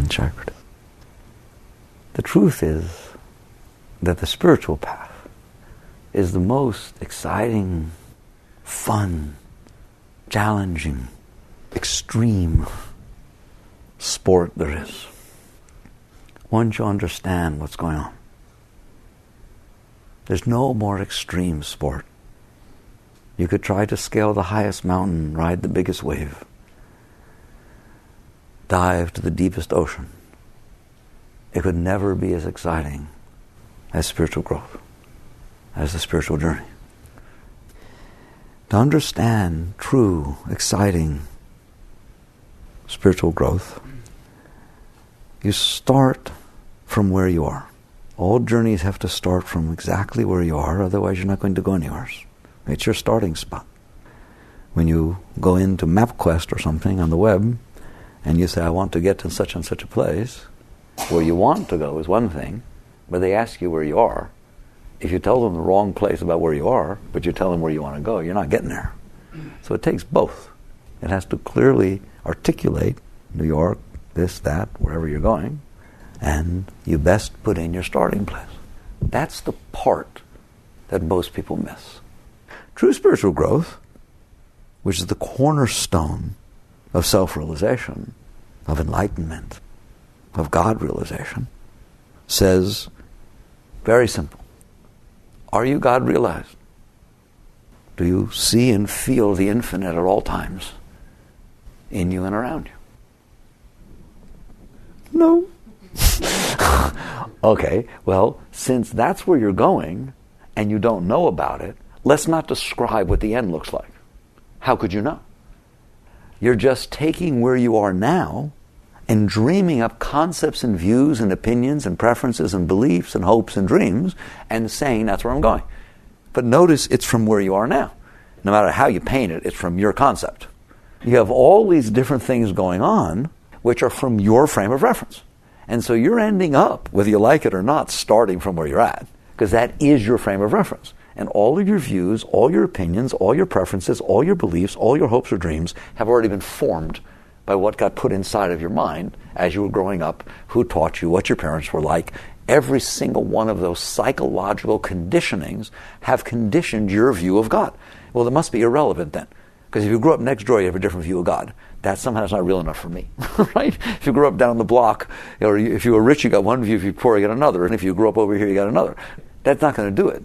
and sacred. The truth is that the spiritual path is the most exciting, fun, challenging, extreme sport there is. Once you understand what's going on, there's no more extreme sport. You could try to scale the highest mountain, ride the biggest wave, dive to the deepest ocean. It could never be as exciting as spiritual growth, as the spiritual journey. To understand true, exciting spiritual growth, you start from where you are. All journeys have to start from exactly where you are, otherwise you're not going to go anywhere. It's your starting spot. When you go into MapQuest or something on the web, and you say, I want to get to such and such a place, where you want to go is one thing, but they ask you where you are. If you tell them the wrong place about where you are, but you tell them where you want to go, you're not getting there. So it takes both. It has to clearly articulate New York, this, that, wherever you're going, and you best put in your starting place. That's the part that most people miss. True spiritual growth, which is the cornerstone of self-realization, of enlightenment, of God realization, says, very simple, are you God realized? Do you see and feel the infinite at all times in you and around you? No. Okay, well, since that's where you're going and you don't know about it, let's not describe what the end looks like. How could you know? You're just taking where you are now and dreaming up concepts and views and opinions and preferences and beliefs and hopes and dreams and saying that's where I'm going. But notice it's from where you are now. No matter how you paint it, it's from your concept. You have all these different things going on which are from your frame of reference. And so you're ending up, whether you like it or not, starting from where you're at, because that is your frame of reference. And all of your views, all your opinions, all your preferences, all your beliefs, all your hopes or dreams have already been formed by what got put inside of your mind as you were growing up, who taught you, what your parents were like. Every single one of those psychological conditionings have conditioned your view of God. Well, it must be irrelevant then. Because if you grew up next door, you have a different view of God. That somehow is not real enough for me, right? If you grew up down the block, or if you were rich, you got one view. If you're poor, you got another. And if you grew up over here, you got another. That's not going to do it.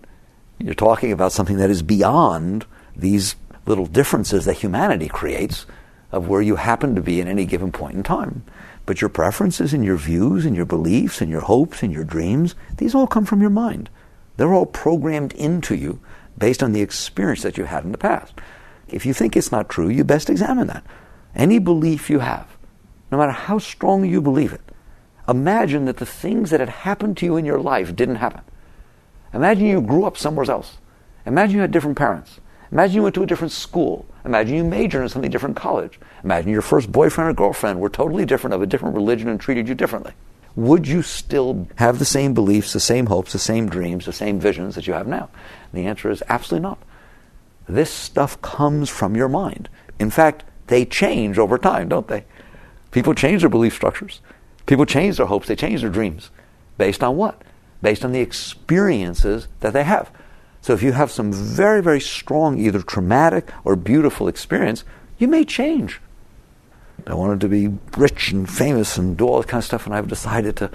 You're talking about something that is beyond these little differences that humanity creates of where you happen to be at any given point in time. But your preferences and your views and your beliefs and your hopes and your dreams, these all come from your mind. They're all programmed into you based on the experience that you had in the past. If you think it's not true, you best examine that. Any belief you have, no matter how strongly you believe it, imagine that the things that had happened to you in your life didn't happen. Imagine you grew up somewhere else. Imagine you had different parents. Imagine you went to a different school. Imagine you majored in something different college. Imagine your first boyfriend or girlfriend were totally different, of a different religion, and treated you differently. Would you still have the same beliefs, the same hopes, the same dreams, the same visions that you have now? And the answer is absolutely not. This stuff comes from your mind. In fact, they change over time, don't they? People change their belief structures. People change their hopes, they change their dreams. Based on what? Based on the experiences that they have. So if you have some very, very strong, either traumatic or beautiful experience, you may change. I wanted to be rich and famous and do all that kind of stuff, and I've decided to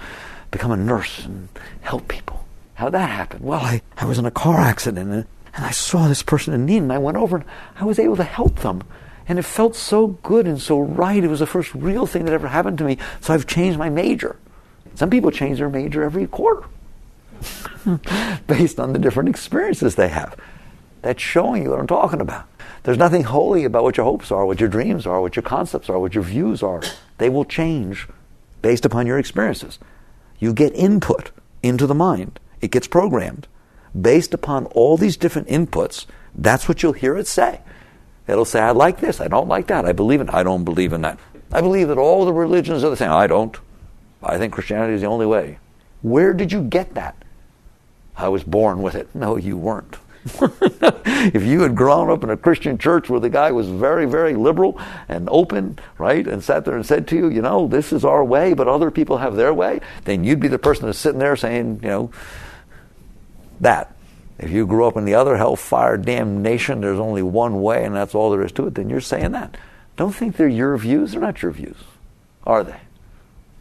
become a nurse and help people. How'd that happen? Well, I was in a car accident, and I saw this person in need, and I went over and I was able to help them. And it felt so good and so right. It was the first real thing that ever happened to me. So I've changed my major. Some people change their major every quarter based on the different experiences they have. That's showing you what I'm talking about. There's nothing holy about what your hopes are, what your dreams are, what your concepts are, what your views are. They will change based upon your experiences. You get input into the mind. It gets programmed. Based upon all these different inputs, that's what you'll hear it say. It'll say, I like this, I don't like that, I believe in it, I don't believe in that. I believe that all the religions are the same. I don't. I think Christianity is the only way. Where did you get that? I was born with it. No, you weren't. If you had grown up in a Christian church where the guy was very, very liberal and open, right, and sat there and said to you, you know, this is our way, but other people have their way, then you'd be the person that's sitting there saying, you know, that. If you grew up in the other hellfire damnation, there's only one way and that's all there is to it, then you're saying that. Don't think they're your views. They're not your views, are they?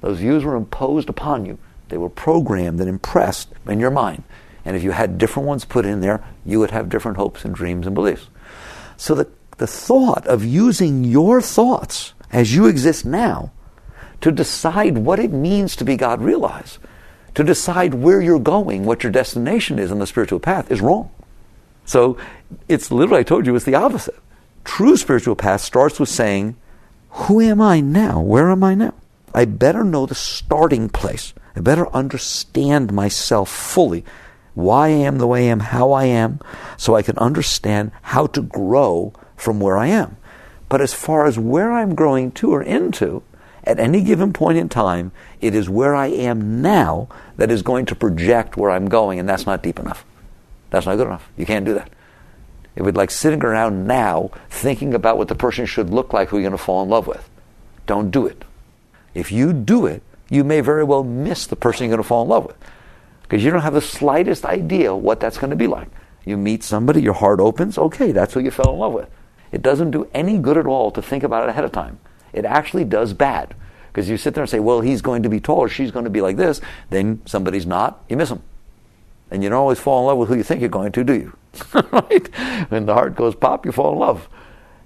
Those views were imposed upon you. They were programmed and impressed in your mind. And if you had different ones put in there, you would have different hopes and dreams and beliefs. So the thought of using your thoughts as you exist now to decide what it means to be God realized, to decide where you're going, what your destination is on the spiritual path, is wrong. So it's literally, I told you, it's the opposite. True spiritual path starts with saying, who am I now? Where am I now? I better know the starting place. I better understand myself fully, why I am the way I am, how I am, so I can understand how to grow from where I am. But as far as where I'm growing to or into, at any given point in time, it is where I am now that is going to project where I'm going, and that's not deep enough. That's not good enough. You can't do that. It would like sitting around now thinking about what the person should look like who you're going to fall in love with. Don't do it. If you do it, you may very well miss the person you're going to fall in love with, because you don't have the slightest idea what that's going to be like. You meet somebody, your heart opens, okay, that's who you fell in love with. It doesn't do any good at all to think about it ahead of time. It actually does bad, because you sit there and say, well, he's going to be tall, or she's going to be like this, then somebody's not, you miss them. And you don't always fall in love with who you think you're going to, do you? Right? When the heart goes pop, you fall in love.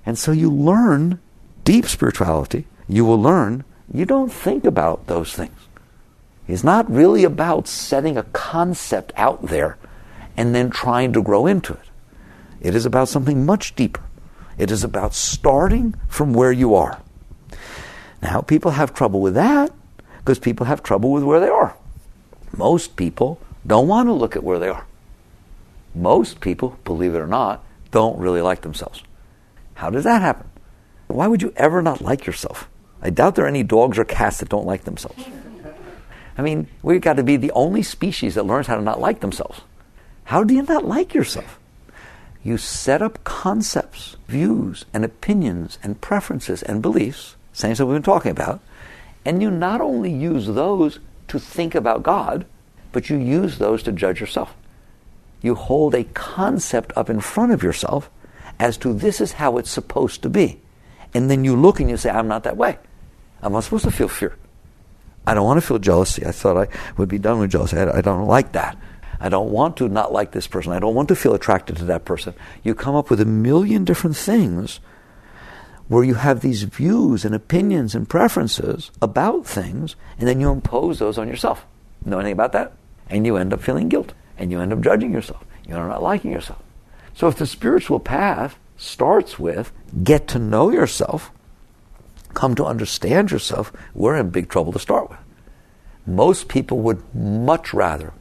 And so you learn deep spirituality. You will learn you don't think about those things. It's not really about setting a concept out there and then trying to grow into it. It is about something much deeper. It is about starting from where you are. Now, people have trouble with that because people have trouble with where they are. Most people don't want to look at where they are. Most people, believe it or not, don't really like themselves. How does that happen? Why would you ever not like yourself? I doubt there are any dogs or cats that don't like themselves. I mean, we've got to be the only species that learns how to not like themselves. How do you not like yourself? You set up concepts, views, and opinions, and preferences, and beliefs, same as we've been talking about, and you not only use those to think about God, but you use those to judge yourself. You hold a concept up in front of yourself as to this is how it's supposed to be. And then you look and you say, I'm not that way. I'm not supposed to feel fear. I don't want to feel jealousy. I thought I would be done with jealousy. I don't like that. I don't want to not like this person. I don't want to feel attracted to that person. You come up with a million different things where you have these views and opinions and preferences about things, and then you impose those on yourself. Know anything about that? And you end up feeling guilt. And you end up judging yourself. You end up not liking yourself. So if the spiritual path starts with get to know yourself, come to understand yourself, we're in big trouble to start with. Most people would much rather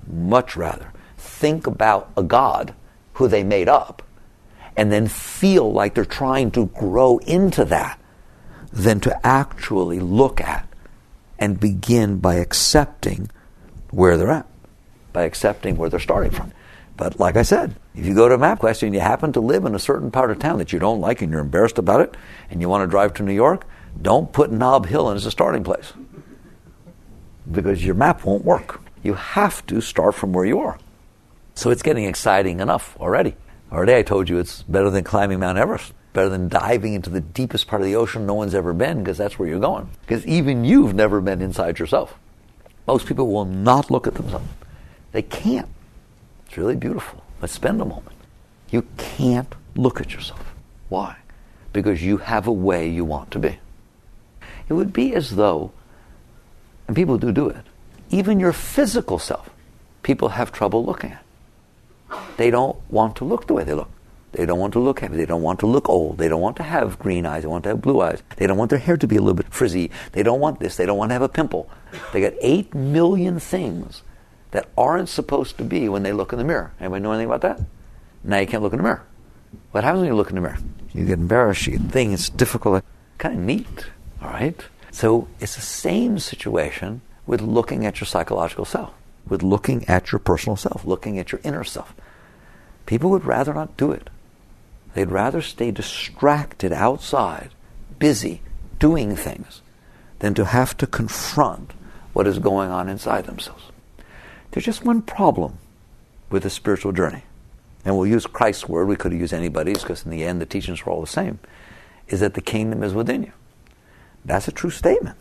think about a God who they made up and then feel like they're trying to grow into that than to actually look at and begin by accepting where they're at, by accepting where they're starting from. But like I said, if you go to MapQuest and you happen to live in a certain part of town that you don't like and you're embarrassed about it and you want to drive to New York, don't put Nob Hill as a starting place, because your map won't work. You have to start from where you are. So it's getting exciting enough already. Already I told you it's better than climbing Mount Everest, better than diving into the deepest part of the ocean no one's ever been, because that's where you're going. Because even you've never been inside yourself. Most people will not look at themselves. They can't. It's really beautiful. Let's spend a moment. You can't look at yourself. Why? Because you have a way you want to be. It would be as though, and people do it, even your physical self, people have trouble looking at. They don't want to look the way they look. They don't want to look heavy. They don't want to look old. They don't want to have green eyes. They want to have blue eyes. They don't want their hair to be a little bit frizzy. They don't want this. They don't want to have a pimple. They got 8 million things that aren't supposed to be when they look in the mirror. Anybody know anything about that? Now you can't look in the mirror. What happens when you look in the mirror? You get embarrassed. You think it's difficult. Kind of neat. All right? So it's the same situation with looking at your psychological self, with looking at your personal self, looking at your inner self. People would rather not do it. They'd rather stay distracted outside, busy, doing things, than to have to confront what is going on inside themselves. There's just one problem with the spiritual journey. And we'll use Christ's word, we could have used anybody's, because in the end the teachings are all the same, is that the kingdom is within you. That's a true statement.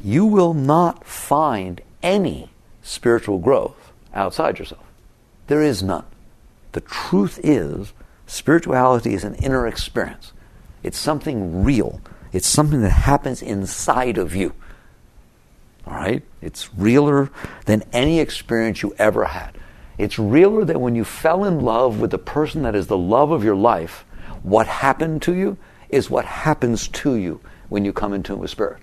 You will not find any spiritual growth outside yourself. There is none. The truth is, spirituality is an inner experience. It's something real. It's something that happens inside of you. All right? It's realer than any experience you ever had. It's realer than when you fell in love with the person that is the love of your life. What happened to you is what happens to you when you come in tune with Spirit.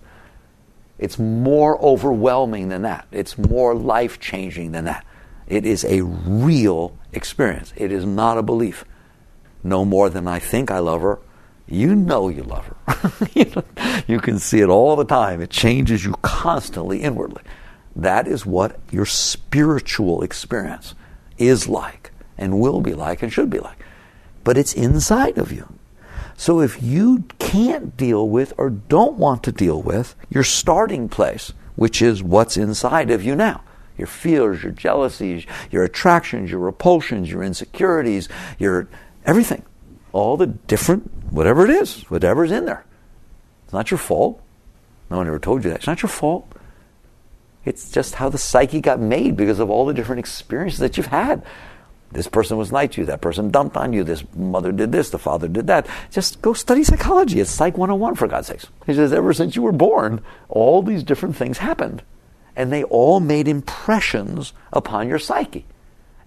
It's more overwhelming than that. It's more life-changing than that. It is a real experience. It is not a belief. No more than I think I love her. You know you love her. You can see it all the time. It changes you constantly inwardly. That is what your spiritual experience is like and will be like and should be like. But it's inside of you. So if you can't deal with or don't want to deal with your starting place, which is what's inside of you now, your fears, your jealousies, your attractions, your repulsions, your insecurities, your everything, all the different, whatever it is, whatever's in there. It's not your fault. No one ever told you that. It's not your fault. It's just how the psyche got made because of all the different experiences that you've had. This person was nice to you, that person dumped on you, this mother did this, the father did that. Just go study psychology. It's Psych 101, for God's sakes. He says, ever since you were born, all these different things happened. And they all made impressions upon your psyche.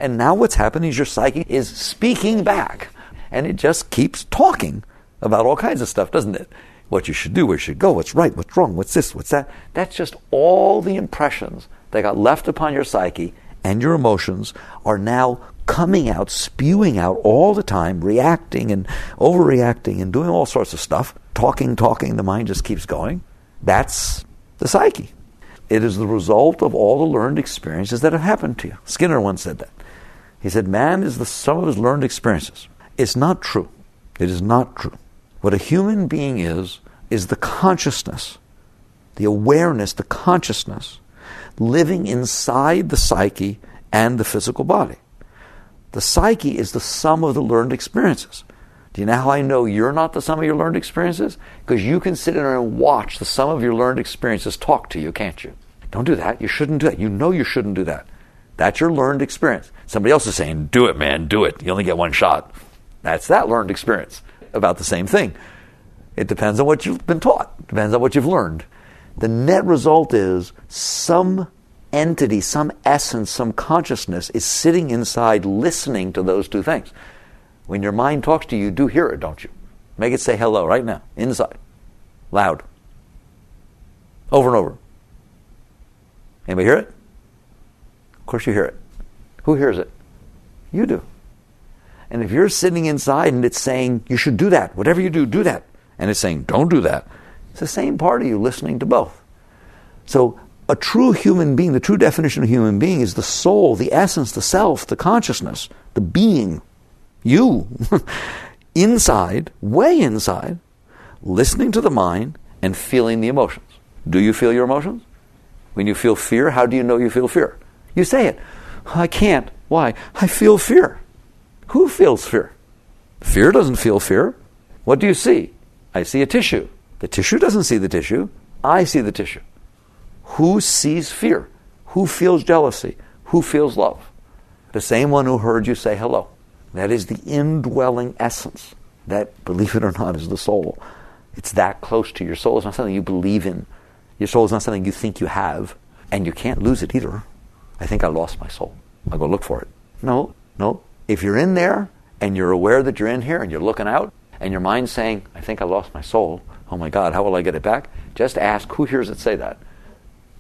And now what's happening is your psyche is speaking back. And it just keeps talking about all kinds of stuff, doesn't it? What you should do, where you should go, what's right, what's wrong, what's this, what's that. That's just all the impressions that got left upon your psyche, and your emotions are now coming out, spewing out all the time, reacting and overreacting and doing all sorts of stuff. Talking, the mind just keeps going. That's the psyche. It is the result of all the learned experiences that have happened to you. Skinner once said that. He said, man is the sum of his learned experiences. It's not true. It is not true. What a human being is the consciousness, the awareness, the consciousness, living inside the psyche and the physical body. The psyche is the sum of the learned experiences. Do you know how I know you're not the sum of your learned experiences? Because you can sit there and watch the sum of your learned experiences talk to you, can't you? Don't do that. You shouldn't do that. You know you shouldn't do that. That's your learned experience. Somebody else is saying, do it, man, do it. You only get one shot. That's that learned experience. About the same thing. It depends on what you've been taught. It depends on what you've learned. The net result is some entity, some essence, some consciousness is sitting inside listening to those two things. When your mind talks to you, you do hear it, don't you? Make it say hello right now, inside. Loud. Over and over. Anybody hear it? Of course you hear it. Who hears it? You do. And if you're sitting inside and it's saying, you should do that, whatever you do, do that. And it's saying, don't do that. It's the same part of you listening to both. So a true human being, the true definition of human being is the soul, the essence, the self, the consciousness, the being, you, inside, way inside, listening to the mind and feeling the emotions. Do you feel your emotions? When you feel fear, how do you know you feel fear? You say it. I can't. Why? I feel fear. Who feels fear? Fear doesn't feel fear. What do you see? I see a tissue. The tissue doesn't see the tissue. I see the tissue. Who sees fear? Who feels jealousy? Who feels love? The same one who heard you say hello. That is the indwelling essence. That, believe it or not, is the soul. It's that close to your soul. It's not something you believe in. Your soul is not something you think you have, and you can't lose it either. I think I lost my soul. I'll go look for it. No. If you're in there, and you're aware that you're in here, and you're looking out, and your mind's saying, I think I lost my soul. Oh my God, how will I get it back? Just ask, who hears it say that?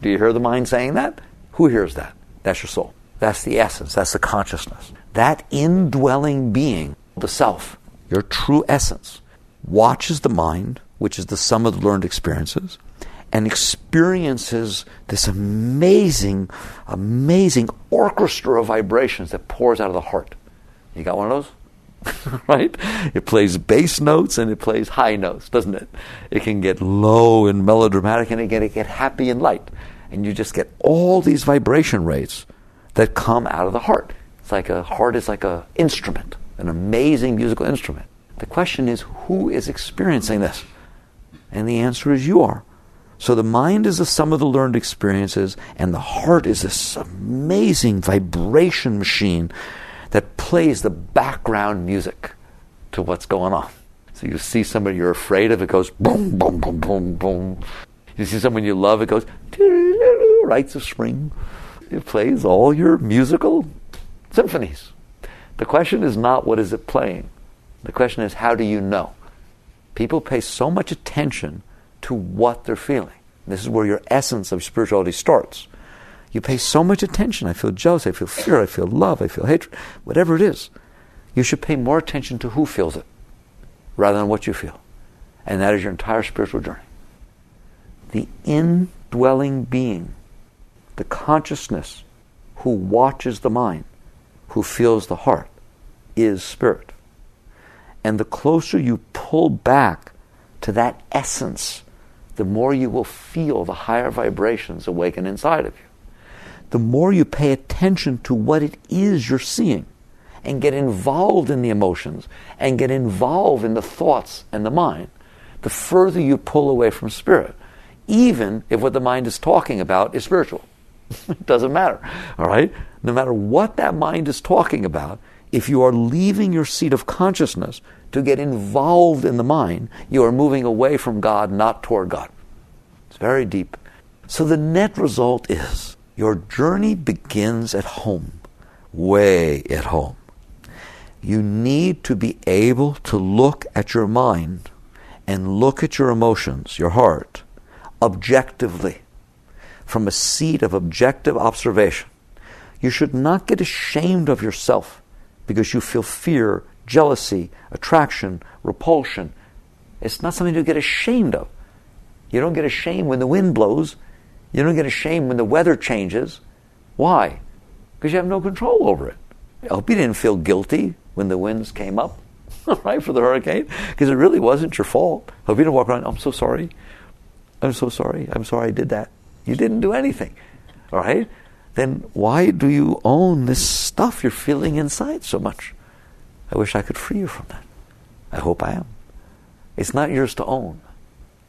Do you hear the mind saying that? Who hears that? That's your soul. That's the essence. That's the consciousness. That indwelling being, the self, your true essence, watches the mind, which is the sum of the learned experiences, and experiences this amazing orchestra of vibrations that pours out of the heart. You got one of those? right? It plays bass notes and it plays high notes, doesn't it? It can get low and melodramatic, and it can get happy and light. And you just get all these vibration rates that come out of the heart. It's like a heart is like an instrument, an amazing musical instrument. The question is, who is experiencing this? And the answer is you are. So the mind is the sum of the learned experiences, and the heart is this amazing vibration machine that plays the background music to what's going on. So you see somebody you're afraid of, it goes boom, boom, boom, boom, boom. You see someone you love, it goes rites of spring. It plays all your musical symphonies. The question is not what is it playing. The question is, how do you know? People pay so much attention to what they're feeling. This is where your essence of spirituality starts. You pay so much attention. I feel jealous, I feel fear, I feel love, I feel hatred. Whatever it is, you should pay more attention to who feels it rather than what you feel. And that is your entire spiritual journey. The indwelling being, the consciousness who watches the mind, who feels the heart, is spirit. And the closer you pull back to that essence, the more you will feel the higher vibrations awaken inside of you. The more you pay attention to what it is you're seeing and get involved in the emotions and get involved in the thoughts and the mind, the further you pull away from spirit, even if what the mind is talking about is spiritual. It doesn't matter, all right? No matter what that mind is talking about, if you are leaving your seat of consciousness to get involved in the mind, you are moving away from God, not toward God. It's very deep. So the net result is your journey begins at home, way at home. You need to be able to look at your mind and look at your emotions, your heart, objectively, from a seat of objective observation. You should not get ashamed of yourself because you feel fear, jealousy, attraction, repulsion. It's not something to get ashamed of. You don't get ashamed when the wind blows. You don't get ashamed when the weather changes. Why? Because you have no control over it. I hope you didn't feel guilty when the winds came up, right, for the hurricane, because it really wasn't your fault. I hope you didn't walk around, I'm so sorry. I'm so sorry. I'm sorry I did that. You didn't do anything, all right? Then why do you own this stuff you're feeling inside so much? I wish I could free you from that. I hope I am. It's not yours to own.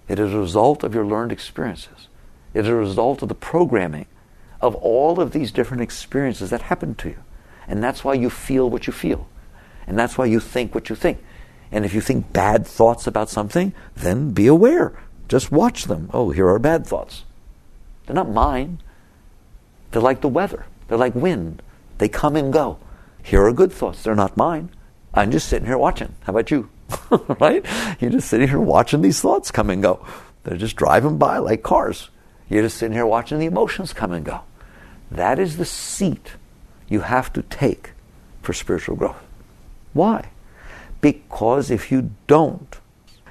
It is a result of your learned experiences. It is a result of the programming of all of these different experiences that happen to you. And that's why you feel what you feel. And that's why you think what you think. And if you think bad thoughts about something, then be aware. Just watch them. Oh, here are bad thoughts. They're not mine. They're like the weather. They're like wind. They come and go. Here are good thoughts. They're not mine. I'm just sitting here watching. How about you? Right? You're just sitting here watching these thoughts come and go. They're just driving by like cars. You're just sitting here watching the emotions come and go. That is the seat you have to take for spiritual growth. Why? Because if you don't,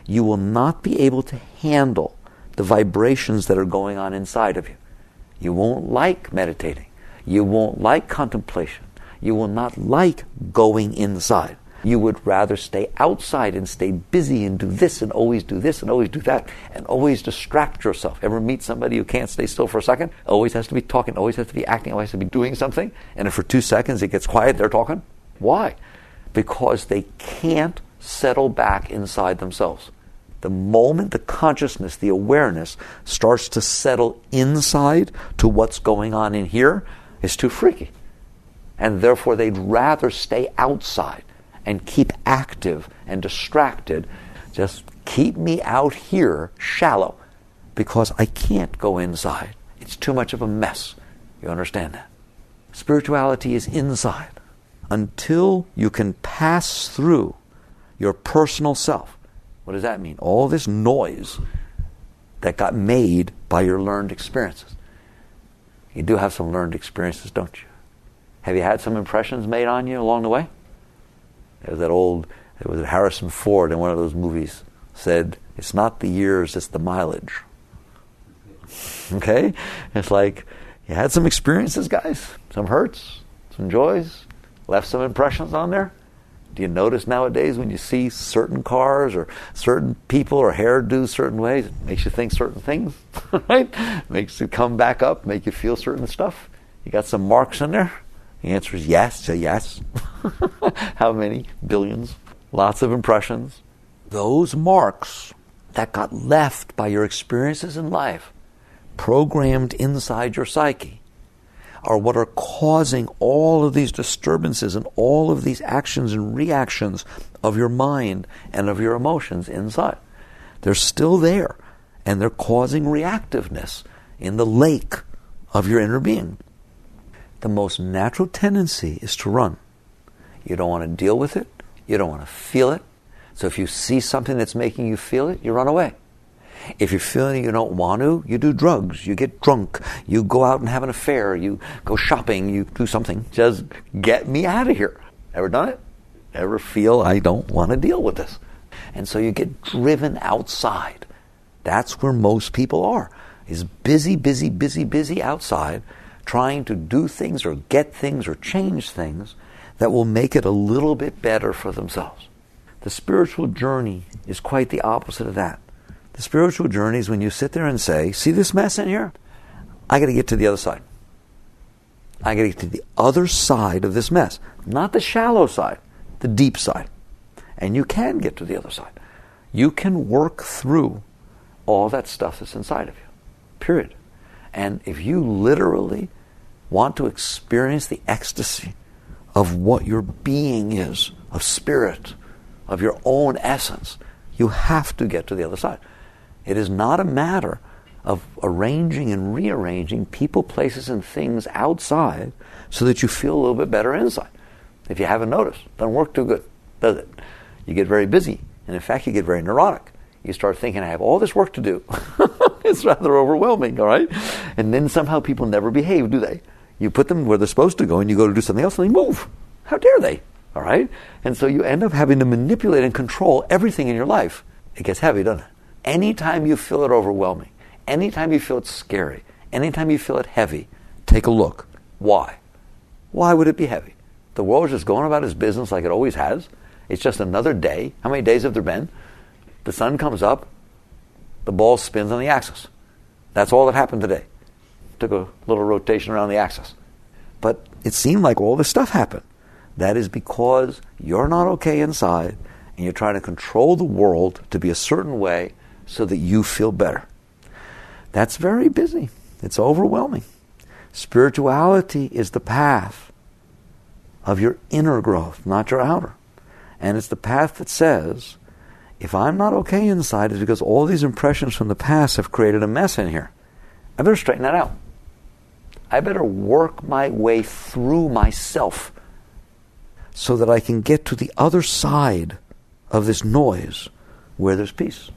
you will not be able to handle the vibrations that are going on inside of you. You won't like meditating. You won't like contemplation. You will not like going inside. You would rather stay outside and stay busy and do this and always do this and always do that and always distract yourself. Ever meet somebody who can't stay still for a second? Always has to be talking, always has to be acting, always has to be doing something. And if for 2 seconds it gets quiet, they're talking. Why? Because they can't settle back inside themselves. The moment the consciousness, the awareness starts to settle inside to what's going on in here, it's too freaky. And therefore they'd rather stay outside and keep active and distracted. Just keep me out here shallow because I can't go inside. It's too much of a mess. You understand that? Spirituality is inside. Until you can pass through your personal self. What does that mean? All this noise that got made by your learned experiences. You do have some learned experiences, don't you? Have you had some impressions made on you along the way? It was Harrison Ford in one of those movies said, it's not the years, it's the mileage. Okay? It's like, you had some experiences, guys, some hurts, some joys, left some impressions on there. Do you notice nowadays when you see certain cars or certain people or hairdos certain ways, it makes you think certain things, right? Makes you come back up, make you feel certain stuff. You got some marks in there? The answer is yes, say yes. How many? Billions. Lots of impressions. Those marks that got left by your experiences in life, programmed inside your psyche, are what are causing all of these disturbances and all of these actions and reactions of your mind and of your emotions inside. They're still there, and they're causing reactiveness in the lake of your inner being. The most natural tendency is to run. You don't want to deal with it. You don't want to feel it. So if you see something that's making you feel it, you run away. If you're feeling you don't want to, you do drugs, you get drunk, you go out and have an affair, you go shopping, you do something. Just get me out of here. Ever done it? Ever feel I don't want to deal with this? And so you get driven outside. That's where most people are, is busy outside, trying to do things or get things or change things that will make it a little bit better for themselves. The spiritual journey is quite the opposite of that. The spiritual journey is when you sit there and say, see this mess in here? I got to get to the other side. I got to get to the other side of this mess. Not the shallow side, the deep side. And you can get to the other side. You can work through all that stuff that's inside of you. Period. And if you literally want to experience the ecstasy of what your being is, of spirit, of your own essence, you have to get to the other side. It is not a matter of arranging and rearranging people, places, and things outside so that you feel a little bit better inside. If you haven't noticed, it doesn't work too good, does it? You get very busy, and in fact, you get very neurotic. You start thinking, I have all this work to do. It's rather overwhelming, all right? And then somehow people never behave, do they? You put them where they're supposed to go, and you go to do something else, and they move. How dare they? All right? And so you end up having to manipulate and control everything in your life. It gets heavy, doesn't it? Anytime you feel it overwhelming, anytime you feel it scary, anytime you feel it heavy, take a look. Why? Why would it be heavy? The world is just going about its business like it always has. It's just another day. How many days have there been? The sun comes up, the ball spins on the axis. That's all that happened today. Took a little rotation around the axis. But it seemed like all this stuff happened. That is because you're not okay inside, and you're trying to control the world to be a certain way so that you feel better. That's very busy. It's overwhelming. Spirituality is the path of your inner growth, not your outer. And it's the path that says, if I'm not okay inside, it's because all these impressions from the past have created a mess in here. I better straighten that out. I better work my way through myself so that I can get to the other side of this noise where there's peace.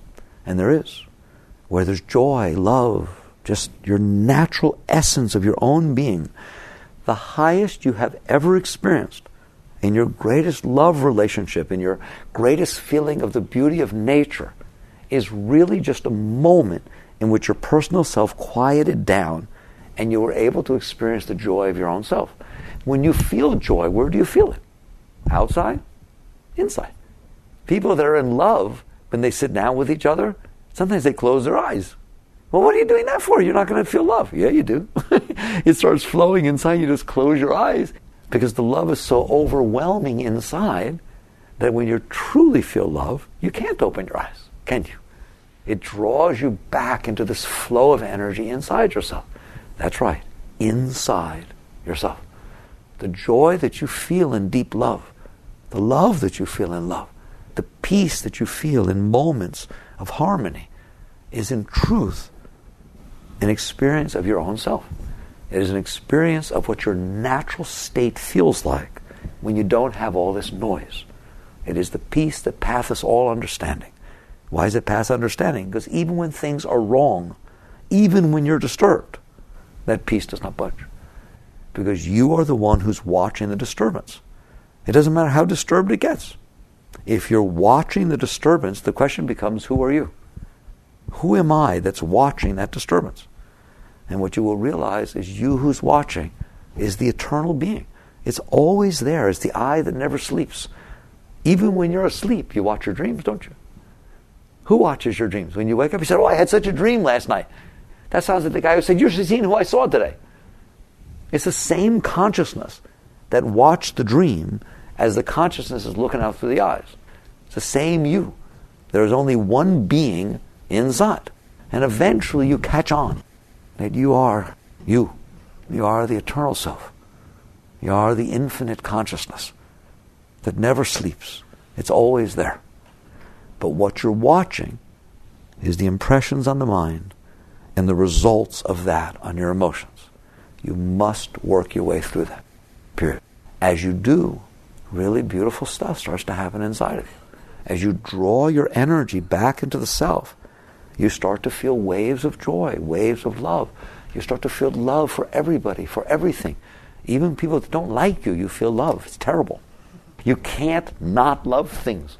And there is. Where there's joy, love, just your natural essence of your own being. The highest you have ever experienced in your greatest love relationship, in your greatest feeling of the beauty of nature, is really just a moment in which your personal self quieted down and you were able to experience the joy of your own self. When you feel joy, where do you feel it? Outside? Inside. People that are in love, when they sit down with each other, sometimes they close their eyes. Well, what are you doing that for? You're not going to feel love. Yeah, you do. It starts flowing inside. You just close your eyes because the love is so overwhelming inside that when you truly feel love, you can't open your eyes, can you? It draws you back into this flow of energy inside yourself. That's right, inside yourself. The joy that you feel in deep love, the love that you feel in love, the peace that you feel in moments of harmony is in truth an experience of your own self. It is an experience of what your natural state feels like when you don't have all this noise. It is the peace that passeth all understanding. Why is it past understanding? Because even when things are wrong, even when you're disturbed, that peace does not budge. Because you are the one who's watching the disturbance. It doesn't matter how disturbed it gets. If you're watching the disturbance, the question becomes, who are you? Who am I that's watching that disturbance? And what you will realize is you who's watching is the eternal being. It's always there. It's the eye that never sleeps. Even when you're asleep, you watch your dreams, don't you? Who watches your dreams? When you wake up, you say, oh, I had such a dream last night. That sounds like the guy who said, you should have seen who I saw today. It's the same consciousness that watched the dream as the consciousness is looking out through the eyes. It's the same you. There is only one being inside. And eventually you catch on that you are you. You are the eternal self. You are the infinite consciousness that never sleeps. It's always there. But what you're watching is the impressions on the mind and the results of that on your emotions. You must work your way through that. Period. As you do, really beautiful stuff starts to happen inside of you. As you draw your energy back into the self, you start to feel waves of joy, waves of love. You start to feel love for everybody, for everything. Even people that don't like you, you feel love. It's terrible. You can't not love things.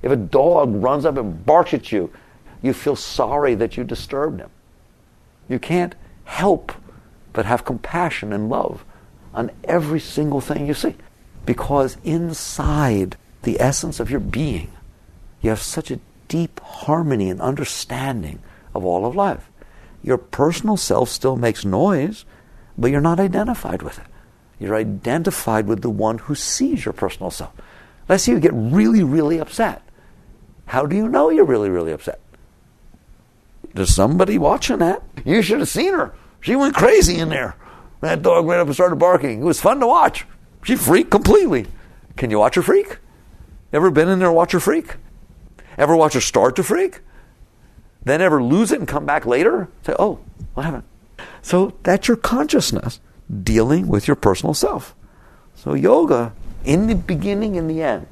If a dog runs up and barks at you, you feel sorry that you disturbed him. You can't help but have compassion and love on every single thing you see. Because inside the essence of your being, you have such a deep harmony and understanding of all of life. Your personal self still makes noise, but you're not identified with it. You're identified with the one who sees your personal self. Let's say you get really, really upset. How do you know you're really, really upset? There's somebody watching that. You should have seen her. She went crazy in there. That dog ran up and started barking. It was fun to watch. She freaked completely. Can you watch her freak? Ever been in there and watch her freak? Ever watch her start to freak? Then ever lose it and come back later? Say, oh, what happened? So that's your consciousness dealing with your personal self. So yoga, in the beginning and the end,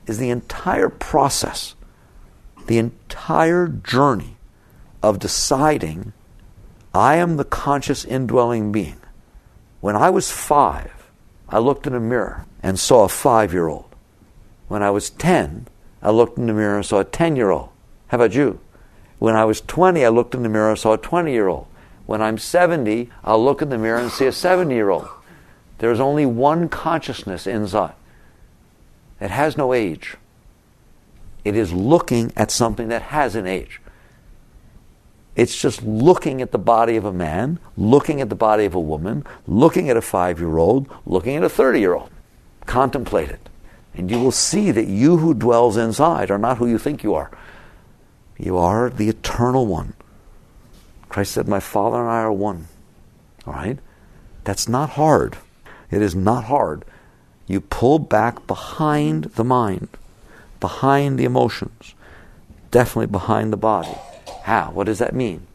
is the entire process, the entire journey of deciding I am the conscious indwelling being. When I was 5, I looked in a mirror and saw a 5-year-old. When I was 10, I looked in the mirror and saw a 10-year-old. How about you? When I was 20, I looked in the mirror and saw a 20-year-old. When I'm 70, I'll look in the mirror and see a 70-year-old. There's only one consciousness inside. It has no age. It is looking at something that has an age. It's just looking at the body of a man, looking at the body of a woman, looking at a 5-year-old, looking at a 30-year-old. Contemplate it. And you will see that you who dwells inside are not who you think you are. You are the eternal one. Christ said, my Father and I are one. All right? That's not hard. It is not hard. You pull back behind the mind, behind the emotions, definitely behind the body. How? What does that mean?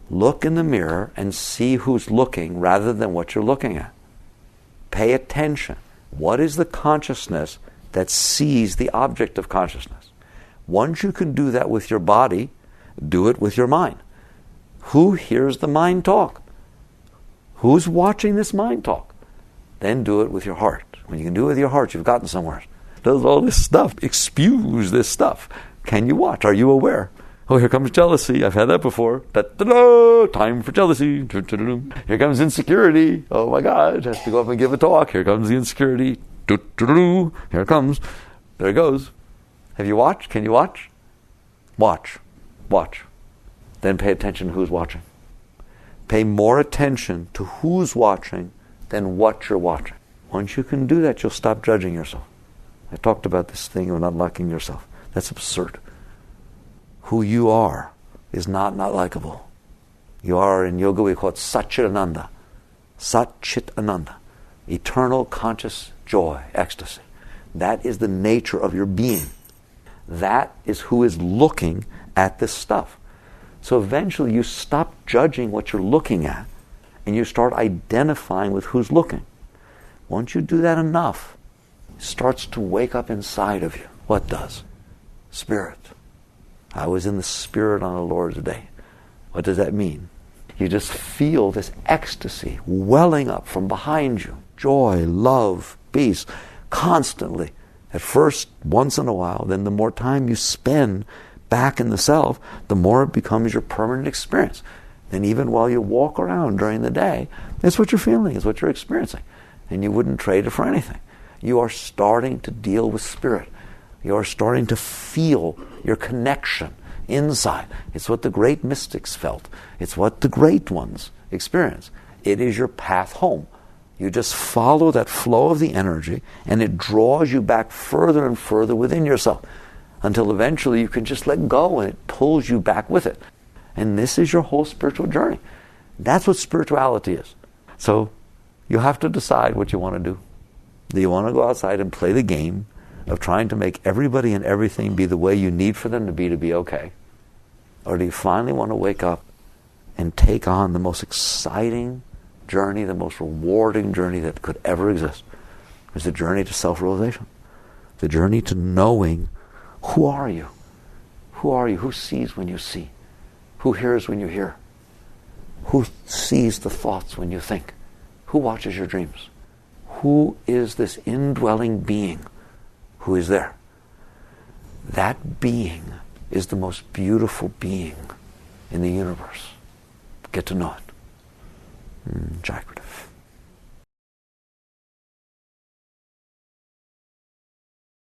Look in the mirror and see who's looking rather than what you're looking at. Pay attention. What is the consciousness that sees the object of consciousness? Once you can do that with your body, do it with your mind. Who hears the mind talk? Who's watching this mind talk? Then do it with your heart. When you can do it with your heart, you've gotten somewhere. Does all this stuff, expuge this stuff. Can you watch? Are you aware? Oh, here comes jealousy. I've had that before. Da-da-da, time for jealousy. Da-da-da. Here comes insecurity. Oh my God, has to go up and give a talk. Here comes the insecurity. Da-da-da. Here it comes. There it goes. Have you watched? Can you watch? Watch. Watch. Then pay attention to who's watching. Pay more attention to who's watching than what you're watching. Once you can do that, you'll stop judging yourself. I talked about this thing of not liking yourself. That's absurd. Who you are is not likable. You are, in yoga we call it Satchitananda. Satchitananda. Eternal conscious joy, ecstasy. That is the nature of your being. That is who is looking at this stuff. So eventually you stop judging what you're looking at and you start identifying with who's looking. Once you do that enough, it starts to wake up inside of you. What does? Spirit. I was in the Spirit on the Lord's day. What does that mean? You just feel this ecstasy welling up from behind you. Joy, love, peace, constantly. At first, once in a while, then the more time you spend back in the self, the more it becomes your permanent experience. And even while you walk around during the day, it's what you're feeling, it's what you're experiencing. And you wouldn't trade it for anything. You are starting to deal with spirit. You're starting to feel your connection inside. It's what the great mystics felt. It's what the great ones experience. It is your path home. You just follow that flow of the energy, and it draws you back further and further within yourself until eventually you can just let go and it pulls you back with it. And this is your whole spiritual journey. That's what spirituality is. So you have to decide what you want to do. Do you want to go outside and play the game of trying to make everybody and everything be the way you need for them to be okay? Or do you finally want to wake up and take on the most exciting journey, the most rewarding journey that could ever exist? It's the journey to self-realization. The journey to knowing, who are you? Who are you? Who sees when you see? Who hears when you hear? Who sees the thoughts when you think? Who watches your dreams? Who is this indwelling being who is there? That being is the most beautiful being in the universe. Get to know it. Jagrative.